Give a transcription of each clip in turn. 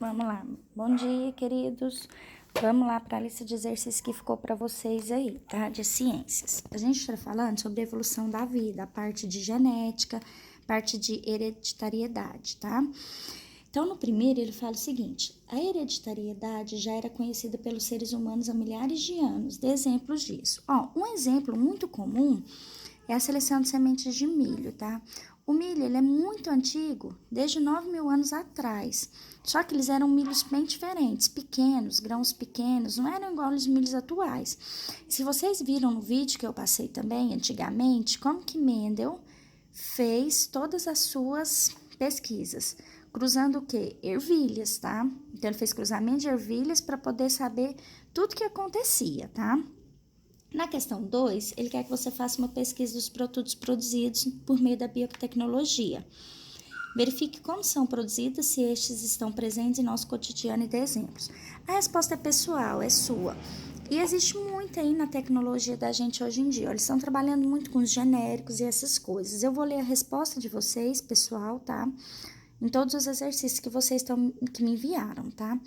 Vamos lá. Bom dia, queridos. Vamos lá para a lista de exercícios que ficou para vocês aí, tá? De ciências. A gente está falando sobre a evolução da vida, a parte de genética, parte de hereditariedade, tá? Então, no primeiro, ele fala o seguinte: a hereditariedade já era conhecida pelos seres humanos há milhares de anos. Dê exemplos disso. Um exemplo muito comum é a seleção de sementes de milho, tá? O milho, ele é muito antigo, desde 9.000 anos atrás. Só que eles eram milhos bem diferentes, pequenos, grãos pequenos, não eram igual os milhos atuais. Se vocês viram no vídeo que eu passei também, antigamente, como que Mendel fez todas as suas pesquisas, cruzando o quê? Ervilhas, tá? Então, ele fez cruzamento de ervilhas para poder saber tudo que acontecia, tá? Na questão 2, ele quer que você faça uma pesquisa dos produtos produzidos por meio da biotecnologia. Verifique como são produzidas, se estes estão presentes em nosso cotidiano e dê exemplos. A resposta é pessoal, é sua. E existe muito aí na tecnologia da gente hoje em dia. Eles estão trabalhando muito com os genéricos e essas coisas. Eu vou ler a resposta de vocês, pessoal, tá? Em todos os exercícios que me enviaram, tá?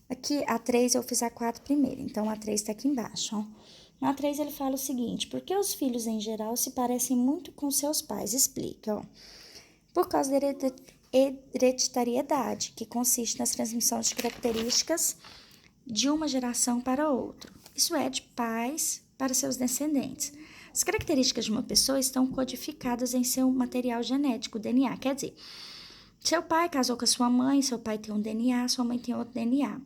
Aqui, a 3 eu fiz a 4 primeiro, então a 3 tá aqui embaixo, ó. Na 3 ele fala o seguinte: por que os filhos em geral se parecem muito com seus pais? Explica, ó. Por causa da hereditariedade, que consiste na transmissão de características de uma geração para outra. Isso é, de pais para seus descendentes. As características de uma pessoa estão codificadas em seu material genético, DNA. Quer dizer, seu pai casou com a sua mãe, seu pai tem um DNA, sua mãe tem outro DNA.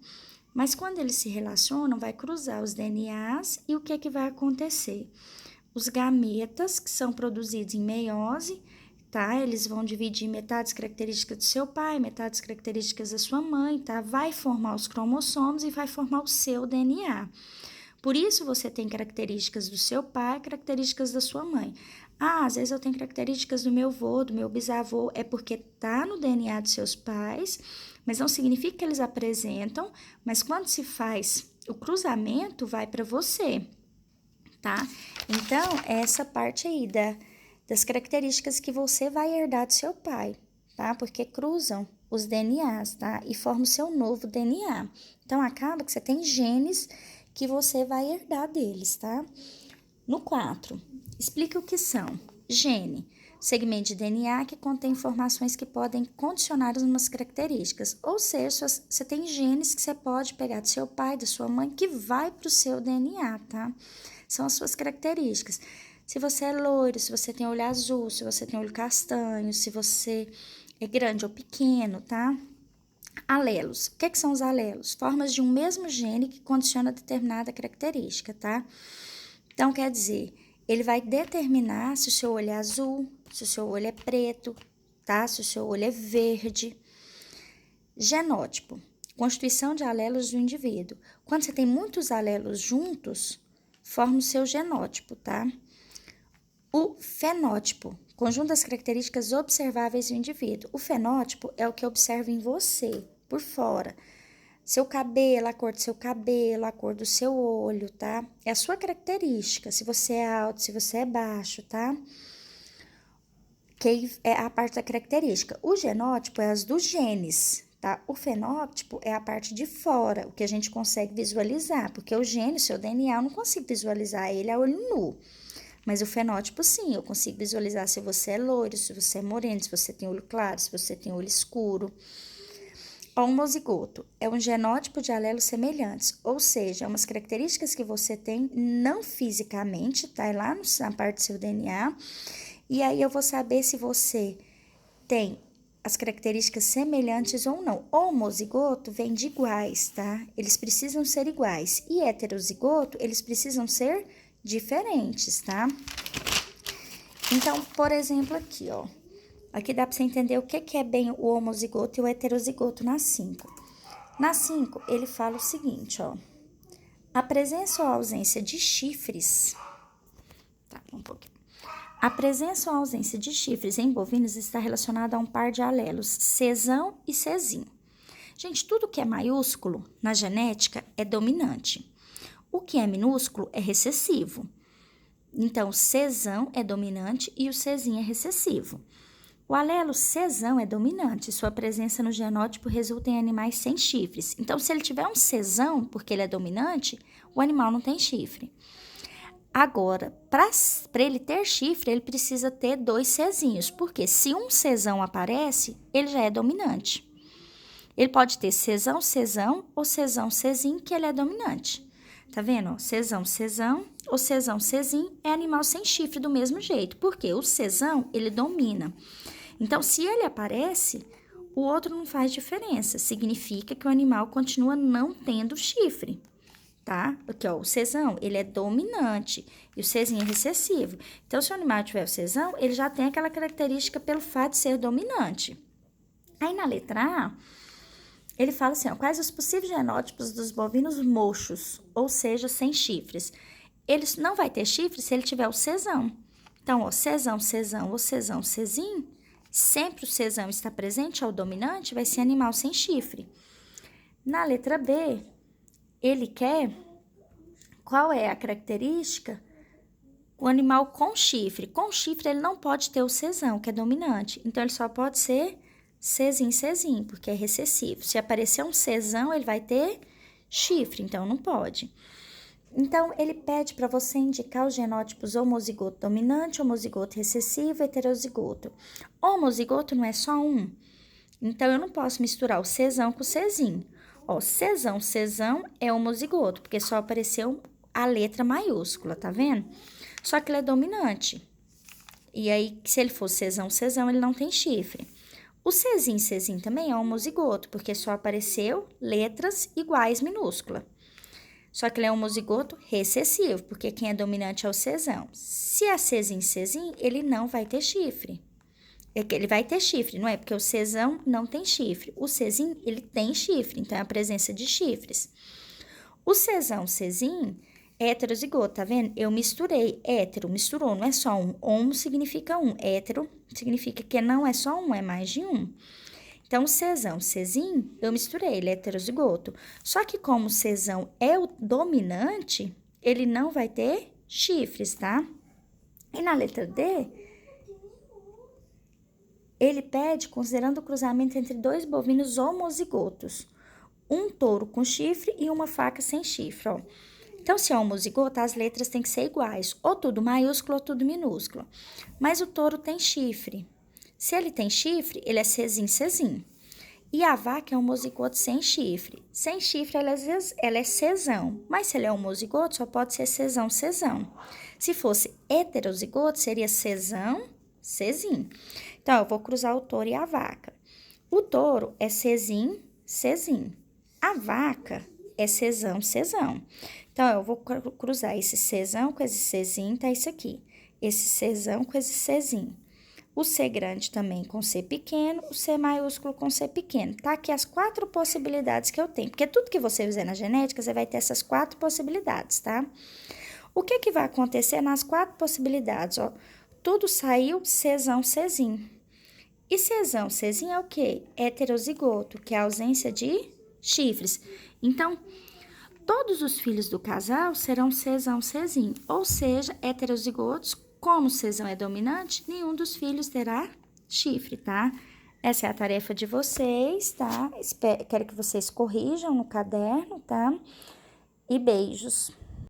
Mas quando eles se relacionam, vai cruzar os DNAs e o que é que vai acontecer? Os gametas, que são produzidos em meiose, tá? Eles vão dividir metades características do seu pai, metades características da sua mãe, tá? Vai formar os cromossomos e vai formar o seu DNA. Por isso, você tem características do seu pai, características da sua mãe. Às vezes eu tenho características do meu avô, do meu bisavô, é porque tá no DNA dos seus pais, mas não significa que eles apresentam, mas quando se faz o cruzamento, vai para você, tá? Então, essa parte aí das características que você vai herdar do seu pai, tá? Porque cruzam os DNAs, tá? E formam o seu novo DNA. Então, acaba que você tem genes que você vai herdar deles, tá? No 4, explique o que são. Gene, segmento de DNA que contém informações que podem condicionar umas características. Ou seja, você tem genes que você pode pegar do seu pai, da sua mãe, que vai para o seu DNA, tá? São as suas características. Se você é loiro, se você tem olho azul, se você tem olho castanho, se você é grande ou pequeno, tá? Alelos. O que são os alelos? Formas de um mesmo gene que condiciona determinada característica, tá? Então, quer dizer, ele vai determinar se o seu olho é azul, se o seu olho é preto, tá? Se o seu olho é verde. Genótipo. Constituição de alelos do indivíduo. Quando você tem muitos alelos juntos, forma o seu genótipo, tá? O fenótipo. Conjunto das características observáveis do indivíduo. O fenótipo é o que observa em você, por fora. Seu cabelo, a cor do seu cabelo, a cor do seu olho, tá? É a sua característica, se você é alto, se você é baixo, tá? Que é a parte da característica. O genótipo é as dos genes, tá? O fenótipo é a parte de fora, o que a gente consegue visualizar, porque o gene, o seu DNA, eu não consigo visualizar ele a olho nu. Mas o fenótipo, sim, eu consigo visualizar se você é loiro, se você é moreno, se você tem olho claro, se você tem olho escuro. Homozigoto é um genótipo de alelos semelhantes, ou seja, umas características que você tem não fisicamente, tá? É lá na parte do seu DNA, e aí eu vou saber se você tem as características semelhantes ou não. Homozigoto vem de iguais, tá? Eles precisam ser iguais. E heterozigoto, eles precisam ser diferentes, tá? Então, por exemplo, aqui, ó. Aqui dá pra você entender o que é bem o homozigoto e o heterozigoto na 5. Na 5, ele fala o seguinte, ó. A presença ou ausência de chifres... Tá, um pouquinho. A presença ou ausência de chifres em bovinos está relacionada a um par de alelos, Czão e Czinho. Gente, tudo que é maiúsculo na genética é dominante. O que é minúsculo é recessivo. Então, o Czão é dominante e o Czinho é recessivo. O O alelo Czão é dominante, sua presença no genótipo resulta em animais sem chifres. Então, se ele tiver um Czão, porque ele é dominante, o animal não tem chifre. Agora, para ele ter chifre, ele precisa ter 2 Czinhos, porque se um Czão aparece, ele já é dominante. Ele pode ter Czão, ou Czão, Czinho, que ele é dominante. Tá vendo? Czão, ou Czão, Czinho é animal sem chifre do mesmo jeito, porque o Czão, ele domina. Então, se ele aparece, o outro não faz diferença. Significa que o animal continua não tendo chifre, tá? Aqui, ó, o Czão, ele é dominante e o Czinho é recessivo. Então, se o animal tiver o Czão, ele já tem aquela característica pelo fato de ser dominante. Aí, na letra A, ele fala assim, ó, quais os possíveis genótipos dos bovinos mochos, ou seja, sem chifres. Ele não vai ter chifre se ele tiver o Czão. Então, ó, Czão, ou Czão, Czinho, sempre o Czão está presente, é o dominante, vai ser animal sem chifre. Na letra B, ele quer qual é a característica? O animal com chifre. Com chifre, ele não pode ter o Czão, que é dominante. Então, ele só pode ser Czinho, porque é recessivo. Se aparecer um Czão, ele vai ter chifre, então não pode. Então, ele pede para você indicar os genótipos homozigoto dominante, homozigoto recessivo, heterozigoto. Homozigoto não é só um. Então, eu não posso misturar o Czão com o Czinho. Ó, Czão é homozigoto, porque só apareceu a letra maiúscula, tá vendo? Só que ele é dominante. E aí, se ele for Czão, ele não tem chifre. O Czinho também é homozigoto, porque só apareceu letras iguais minúscula. Só que ele é homozigoto recessivo, porque quem é dominante é o Czão. Se é Czinho, ele não vai ter chifre. Ele vai ter chifre, não é? Porque o Czão não tem chifre. O Czinho, ele tem chifre, então é a presença de chifres. O Czinho é heterozigoto, tá vendo? Eu misturei. Hétero, misturou, não é só um. Homo significa um. Hétero significa que não é só um, é mais de um. Então, o Czinho, eu misturei, ele é heterozigoto. Só que como o Czão é o dominante, ele não vai ter chifres, tá? E na letra D, ele pede considerando o cruzamento entre 2 bovinos homozigotos. Um touro com chifre e uma faca sem chifre, ó. Então, se é homozigoto, as letras têm que ser iguais, ou tudo maiúsculo ou tudo minúsculo. Mas o touro tem chifre. Se ele tem chifre, ele é Czinho. E a vaca é homozigoto sem chifre. Sem chifre, ela é Czão. Mas se ele é homozigoto, só pode ser Czão. Se fosse heterozigoto, seria Czinho. Então, eu vou cruzar o touro e a vaca. O touro é Czinho. A vaca é Czão. Então, eu vou cruzar esse Czão com esse Czinho, tá isso aqui. Esse Czão com esse Czinho. O C grande também com C pequeno, o C maiúsculo com C pequeno. Tá aqui as 4 possibilidades que eu tenho, porque tudo que você fizer na genética, você vai ter essas 4 possibilidades, tá? O que que vai acontecer nas 4 possibilidades, ó? Tudo saiu Czinho. E Czinho é o quê? Heterozigoto, que é a ausência de chifres. Então, todos os filhos do casal serão Czinho, ou seja, heterozigotos. Como o Czão é dominante, nenhum dos filhos terá chifre, tá? Essa é a tarefa de vocês, tá? Quero que vocês corrijam no caderno, tá? E beijos.